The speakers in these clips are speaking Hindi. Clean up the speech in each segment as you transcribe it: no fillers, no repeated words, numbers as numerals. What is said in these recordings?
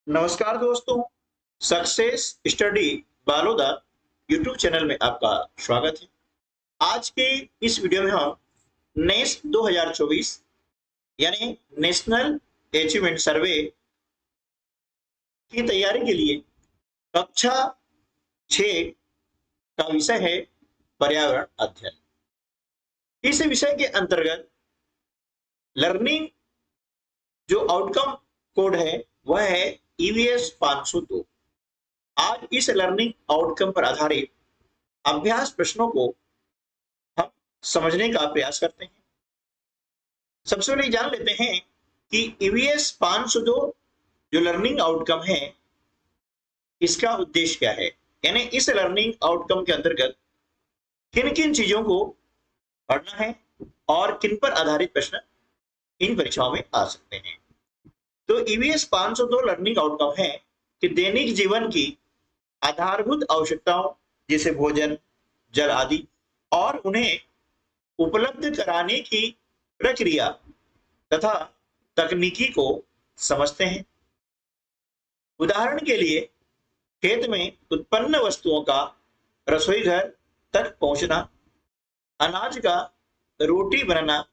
नमस्कार दोस्तों, success study Baloda YouTube channel में आपका स्वागत है। आज के इस वीडियो में हम नेस 2024 यानी नेशनल अचीवमेंट सर्वे की तैयारी के लिए कक्षा 6 का विषय है पर्यावरण अध्ययन। इस विषय के अंतर्गत लर्निंग जो आउटकम कोड है वह है EVS 502। आज इस लर्निंग आउटकम पर आधारित अभ्यास प्रश्नों को हम समझने का प्रयास करते हैं। सबसे पहले जान लेते हैं कि EVS 502 जो लर्निंग आउटकम है इसका उद्देश्य क्या है, यानी इस लर्निंग आउटकम के अंतर्गत किन किन चीजों को पढ़ना है और किन पर आधारित प्रश्न इन परीक्षाओं में आ सकते हैं। तो EVS 502 लर्निंग आउटकम है कि दैनिक जीवन की आधारभूत आवश्यकताओं जैसे भोजन, जल आदि और उन्हें उपलब्ध कराने की प्रक्रिया तथा तकनीकी को समझते हैं। उदाहरण के लिए खेत में उत्पन्न वस्तुओं का रसोई घर तक पहुंचना, अनाज का रोटी बनाना,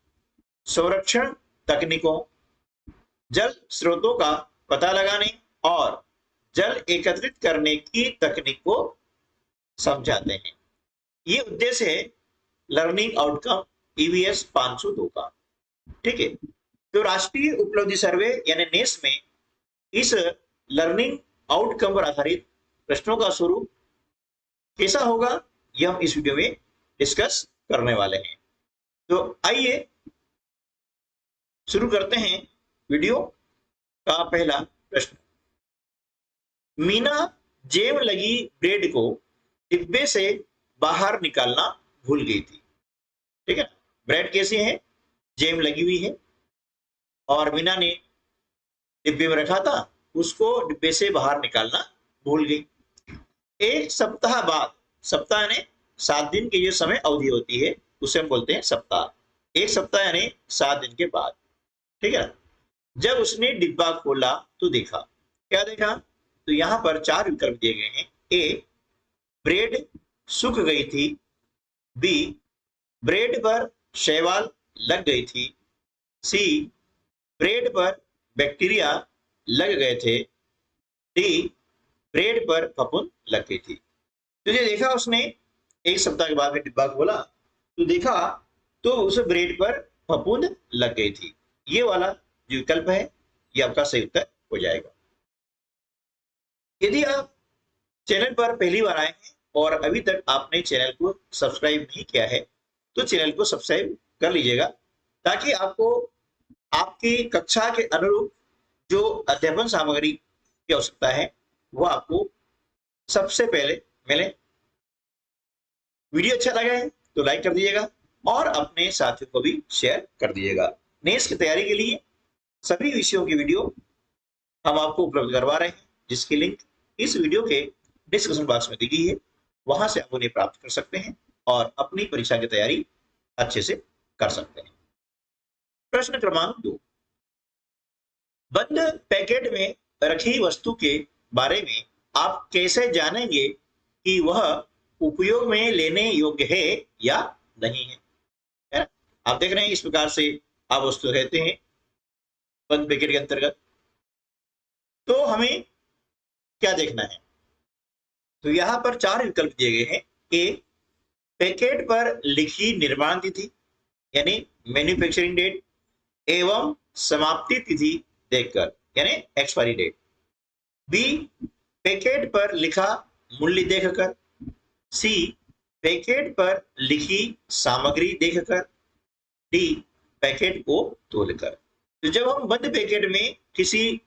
संरक्षण तकनीकों, जल स्रोतों का पता लगाने और जल एकत्रित करने की तकनीक को समझाते हैं। ये उद्देश्य है लर्निंग आउटकम EVS 502 का। ठीक है, तो राष्ट्रीय उपलब्धि सर्वे यानी नेस में इस लर्निंग आउटकम पर आधारित प्रश्नों का स्वरूप कैसा होगा यह हम इस वीडियो में डिस्कस करने वाले हैं। तो आइए शुरू करते हैं वीडियो का पहला प्रश्न। मीना जेम लगी ब्रेड को डिब्बे से बाहर निकालना भूल गई थी। ठीक है, ब्रेड कैसी है, जेम लगी हुई है और मीना ने डिब्बे में रखा था, उसको डिब्बे से बाहर निकालना भूल गई। एक सप्ताह बाद, सप्ताह यानी 7 दिन की जो समय अवधि होती है उसे हम बोलते हैं सप्ताह। एक सप्ताह यानी 7 दिन के बाद। ठीक है, जब उसने डिब्बा खोला तो देखा, क्या देखा, तो यहां पर 4 विकल्प दिए गए हैं। ए, ब्रेड सूख गई थी। बी, ब्रेड पर शैवाल लग गई थी। सी, ब्रेड पर बैक्टीरिया लग गए थे। डी, ब्रेड पर फफूंद लग गई थी। तो ये देखा उसने, एक सप्ताह के बाद में डिब्बा खोला तो देखा तो उस ब्रेड पर फफूंद लग गई थी। ये वाला जो विकल्प है ये आपका सही उत्तर हो जाएगा। यदि आप चैनल पर पहली बार आए हैं और अभी तक आपने चैनल को सब्सक्राइब नहीं किया है तो चैनल को सब्सक्राइब कर लीजिएगा, ताकि आपको आपकी कक्षा के अनुरूप जो अध्यापन सामग्री की आवश्यकता है वो आपको सबसे पहले मिले। वीडियो अच्छा लगा है तो लाइक कर दीजिएगा और अपने साथियों को भी शेयर कर दीजिएगा। नेस की तैयारी के लिए सभी विषयों की वीडियो हम आपको उपलब्ध करवा रहे हैं, जिसकी लिंक इस वीडियो के डिस्क्रिप्शन बॉक्स में दी गई है। वहां से आप उन्हें प्राप्त कर सकते हैं और अपनी परीक्षा की तैयारी अच्छे से कर सकते हैं। प्रश्न क्रमांक 2, बंद पैकेट में रखी वस्तु के बारे में आप कैसे जानेंगे कि वह उपयोग में लेने योग्य है या नहीं है? आप देख रहे हैं इस प्रकार से आप वस्तु रहते हैं बंद पैकेट के अंतर्गत। तो हमें क्या देखना है, तो यहां पर 4 विकल्प दिए गए हैं। ए, पैकेट पर लिखी निर्माण तिथि यानी मैन्युफैक्चरिंग डेट एवं समाप्ति तिथि देखकर यानी एक्सपायरी डेट। बी, पैकेट पर लिखा मूल्य देखकर। सी, पैकेट पर लिखी सामग्री देखकर। डी, पैकेट को तोलकर। तो जब हम बंद पैकेट में किसी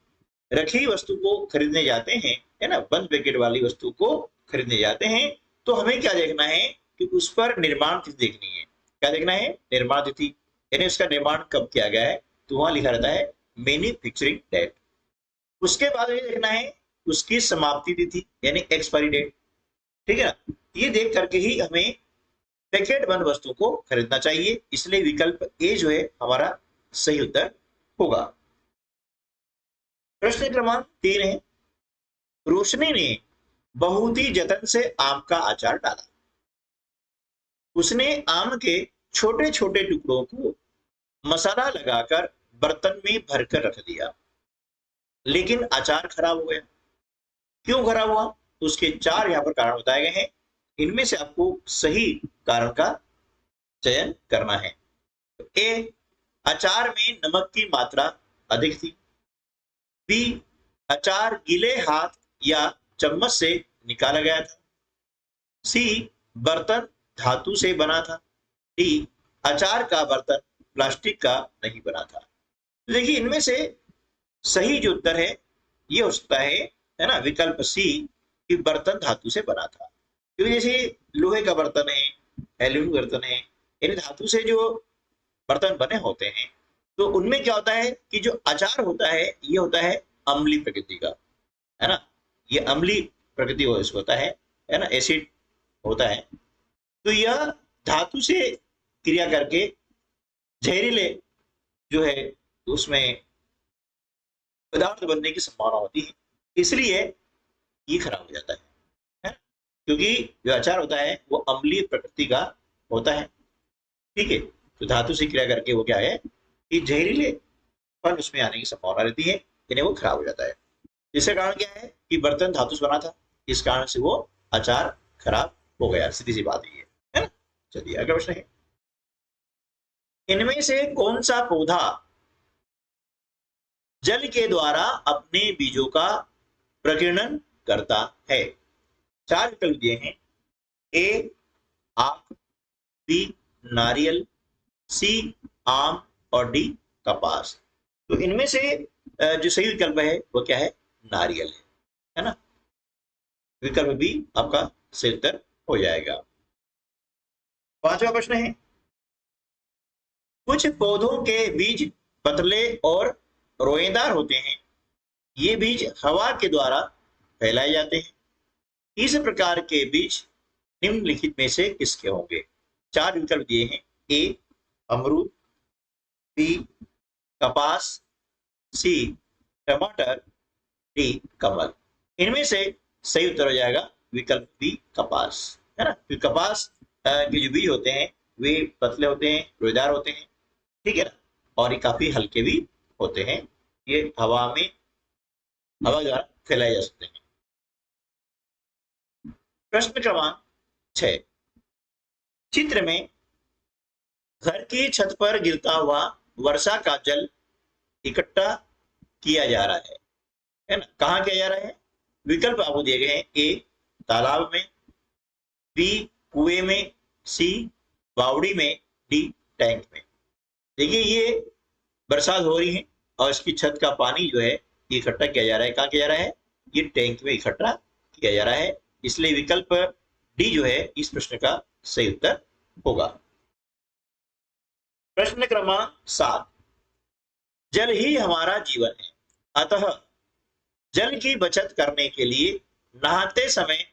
रखी वस्तु को खरीदने जाते हैं, है ना, बंद पैकेट वाली वस्तु को खरीदने जाते हैं तो हमें क्या देखना है कि उस पर निर्माण तिथि देखनी है। क्या देखना है, निर्माण तिथि, यानी उसका निर्माण कब किया गया है, तो वहां लिखा रहता है मैन्युफैक्चरिंग डेट। उसके बाद ये देखना है उसकी समाप्ति तिथि यानी एक्सपायरी डेट। ठीक है ना, ये देख करके ही हमें पैकेट बंद वस्तु को खरीदना चाहिए। इसलिए विकल्प ए जो है हमारा सही उत्तर होगा। प्रश्न क्रमांक 3 है, रोशनी ने बहुत ही जतन से आम का अचार डाला। उसने आम के छोटे छोटे टुकड़ों को मसाला लगाकर बर्तन में भरकर रख दिया, लेकिन अचार खराब हो गया। क्यों खराब हुआ? तो उसके 4 यहाँ पर कारण बताए गए हैं। इनमें से आपको सही कारण का चयन करना है। ए, अचार में नमक की मात्रा अधिक थी। बी, अचार गीले हाथ या चम्मच से निकाला गया था। सी, बर्तन धातु से बना था। डी, अचार का बर्तन प्लास्टिक का नहीं बना था। तो देखिए इनमें से सही जो उत्तर है ये हो सकता है ना, विकल्प सी कि बर्तन धातु से बना था। क्योंकि जैसे लोहे का बर्तन है, एल्यूमिनियम बर्तन है, इन धातु से जो बर्तन बने होते हैं तो उनमें क्या होता है कि जो अचार होता है ये होता है अम्लीय प्रकृति का, है ना। ये अम्लीय प्रकृति होता है ना, एसिड होता है। तो यह धातु से क्रिया करके जहरीले जो है उसमें पदार्थ बनने की संभावना होती है, इसलिए ये खराब हो जाता है? क्योंकि जो अचार होता है वो अम्लीय प्रकृति का होता है, ठीक है। तो धातु से क्रिया करके वो क्या है कि जहरीले पन उसमें आने की संभावना रहती है, यानी वो खराब हो जाता है। जिसका कारण क्या है कि बर्तन धातु से बना था, इस कारण से वो अचार खराब हो गया। सीधी सी बात ये है ना। चलिए अगला प्रश्न है, इनमें से कौन सा पौधा जल के द्वारा अपने बीजों का प्रकीर्णन करता है? 4 विकल्प दिए हैं। ए, आक। बी, नारियल। सी, आम। और डी, कपास। तो इनमें से जो सही विकल्प है वो क्या है? नारियल है ना। विकल्प बी आपका सही उत्तर हो जाएगा। 5वां प्रश्न है, कुछ पौधों के बीज पतले और रोएदार होते हैं। ये बीज हवा के द्वारा फैलाए जाते हैं। इस प्रकार के बीज निम्नलिखित में से किसके होंगे? 4 विकल्प दिए हैं। ए, अमरूद। बी, कपास। सी, टमाटर। डी, कमल। इनमें से सही उत्तर हो जाएगा विकल्प बी, कपास, है ना। क्योंकि कपास के जो बीज होते हैं वे पतले होते हैं, रोएदार होते हैं, ठीक है ना, और ये काफी हल्के भी होते हैं। ये हवा द्वारा फैलाए जा सकते हैं। प्रश्न क्रमांक 6, चित्र में घर की छत पर गिरता हुआ वर्षा का जल इकट्ठा किया जा रहा है ना। कहाँ किया जा रहा है? विकल्प आपको दिए गए हैं। ए, तालाब में। बी, कुएं में। सी, बावड़ी में। डी, टैंक में। देखिए ये बरसात हो रही है और इसकी छत का पानी जो है ये इकट्ठा किया जा रहा है। कहाँ किया जा रहा है? ये टैंक में इकट्ठा किया जा रहा है, इसलिए विकल्प डी जो है इस प्रश्न का सही उत्तर होगा। प्रश्न क्रमांक 7, जल ही हमारा जीवन है, अतः जल की बचत करने के लिए नहाते समय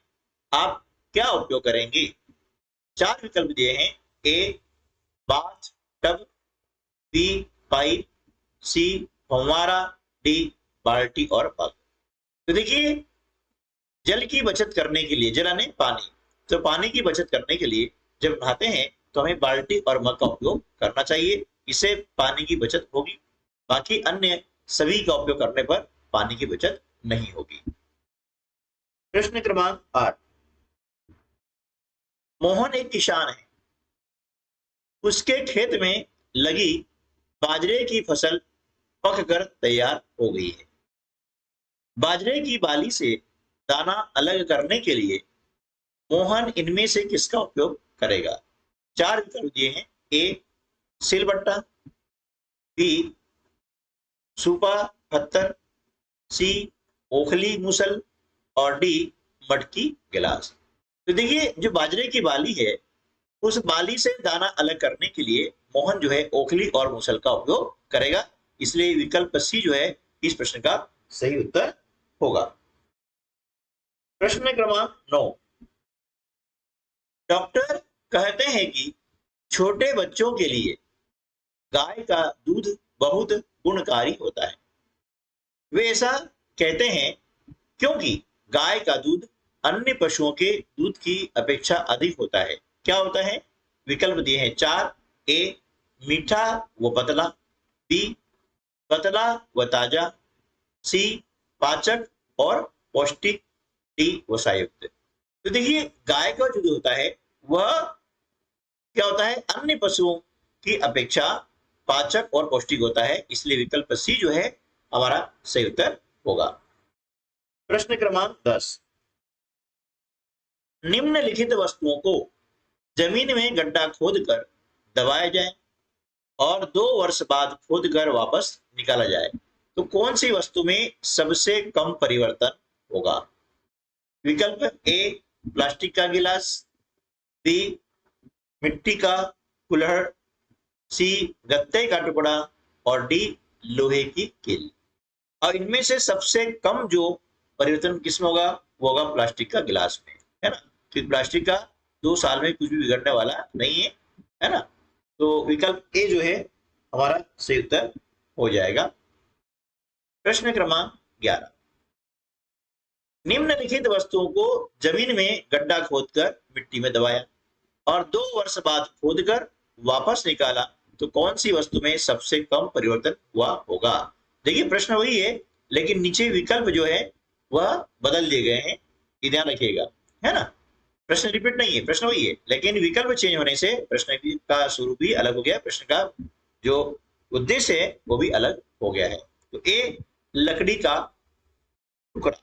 आप क्या उपयोग करेंगे? 4 विकल्प दिए हैं। A, bathtub. B, pipe. C, फव्वारा। डी, बाल्टी और मग। तो देखिए जल की बचत करने के लिए, जल यानी पानी, तो पानी की बचत करने के लिए जब नहाते हैं तो हमें बाल्टी और मग का उपयोग करना चाहिए, इससे पानी की बचत होगी। बाकी अन्य सभी का उपयोग करने पर पानी की बचत नहीं होगी। प्रश्न क्रमांक 8, मोहन एक किसान है, उसके खेत में लगी बाजरे की फसल पककर तैयार हो गई है। बाजरे की बाली से दाना अलग करने के लिए मोहन इनमें से किसका उपयोग करेगा? 4 विकल्प दिए हैं। ए, सिलबट्टा। बी, सूपा पत्थर। सी, ओखली मुसल। और डी, मटकी गिलास। तो देखिए जो बाजरे की बाली है उस बाली से दाना अलग करने के लिए मोहन जो है ओखली और मुसल का उपयोग करेगा, इसलिए विकल्प सी जो है इस प्रश्न का सही उत्तर होगा। प्रश्न क्रमांक 9, डॉक्टर कहते हैं कि छोटे बच्चों के लिए गाय का दूध बहुत गुणकारी होता है। वे ऐसा कहते हैं क्योंकि गाय का दूध अन्य पशुओं के दूध की अपेक्षा अधिक होता है? क्या होता है? विकल्प दिए हैं 4। ए मीठा व पतला, बी पतला व ताजा, सी पाचक और पौष्टिक, डी वसायुक्त। तो देखिए गाय का जो दूध होता है वह क्या होता है? अन्य पशुओं की अपेक्षा पाचक और पौष्टिक होता है, इसलिए विकल्प सी जो है हमारा सही उत्तर होगा। प्रश्न क्रमांक 10, निम्नलिखित वस्तुओं को जमीन में गड्ढा खोदकर दबाया जाए और 2 वर्ष बाद खोदकर वापस निकाला जाए तो कौन सी वस्तु में सबसे कम परिवर्तन होगा? विकल्प ए प्लास्टिक का गिलास, बी मिट्टी का कुल्हड़, सी गत्ते का टुकड़ा और डी लोहे की कील। और इनमें से सबसे कम जो परिवर्तन किसमें होगा? वो होगा प्लास्टिक का गिलास में, है ना। तो प्लास्टिक का 2 साल में कुछ भी बिगड़ने वाला नहीं है, है ना। तो विकल्प ए जो है हमारा सही उत्तर हो जाएगा। प्रश्न क्रमांक 11, निम्नलिखित वस्तुओं को जमीन में गड्ढा खोदकर मिट्टी में दबाया और 2 वर्ष बाद खोदकर वापस निकाला तो कौन सी वस्तु में सबसे कम परिवर्तन हुआ होगा? देखिए प्रश्न वही है लेकिन नीचे विकल्प जो है वह बदल दिए गए हैं, ये ध्यान रखिएगा, है ना। प्रश्न रिपीट नहीं है, प्रश्न वही है लेकिन विकल्प चेंज होने से प्रश्न का स्वरूप भी अलग हो गया, प्रश्न का जो उद्देश्य है वो भी अलग हो गया है। तो ए लकड़ी का टुकड़ा,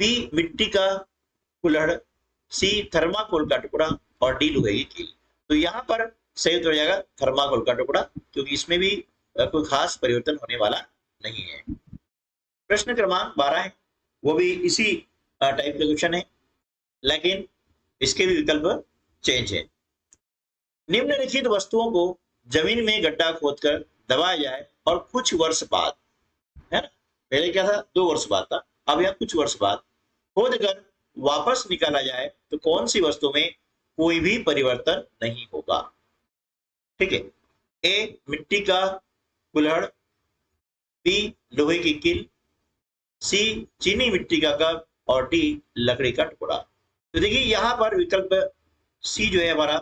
बी मिट्टी का कुल्हड़, सी थर्माकोल का टुकड़ा और डी लोहे की कील। तो यहाँ पर सही उत्तर हो जाएगा थर्माकोल का टुकड़ा, क्योंकि इसमें भी कोई खास परिवर्तन होने वाला नहीं है। प्रश्न क्रमांक 12 है, वो भी इसी टाइप का क्वेश्चन है लेकिन इसके भी विकल्प चेंज है। निम्नलिखित वस्तुओं को जमीन में गड्ढा खोदकर दबाया जाए और कुछ वर्ष बाद, है ना, पहले क्या था 2 वर्ष बाद था, अब यहाँ कुछ वर्ष बाद खोदकर वापस निकाला जाए तो कौन सी वस्तु में कोई भी परिवर्तन नहीं होगा? ठीक है, ए मिट्टी का कुल्हड़, बी लोहे की कील, सी चीनी मिट्टी का कप और डी लकड़ी का टुकड़ा। तो देखिए यहाँ पर विकल्प सी जो है हमारा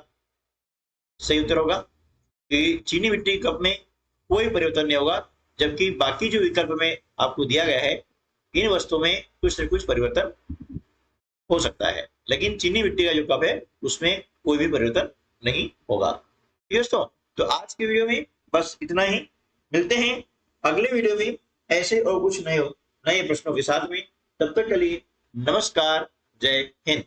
सही उत्तर होगा कि चीनी मिट्टी कप में कोई परिवर्तन नहीं होगा, जबकि बाकी जो विकल्प में आपको दिया गया है इन वस्तुओं में कुछ न कुछ परिवर्तन हो सकता है, लेकिन चीनी मिट्टी का जो कप है उसमें कोई भी परिवर्तन नहीं होगा। ठीक है दोस्तों, तो आज की वीडियो में बस इतना ही, मिलते हैं अगले वीडियो में ऐसे और कुछ नए प्रश्नों के साथ में। तब तक के लिए नमस्कार, जय हिंद।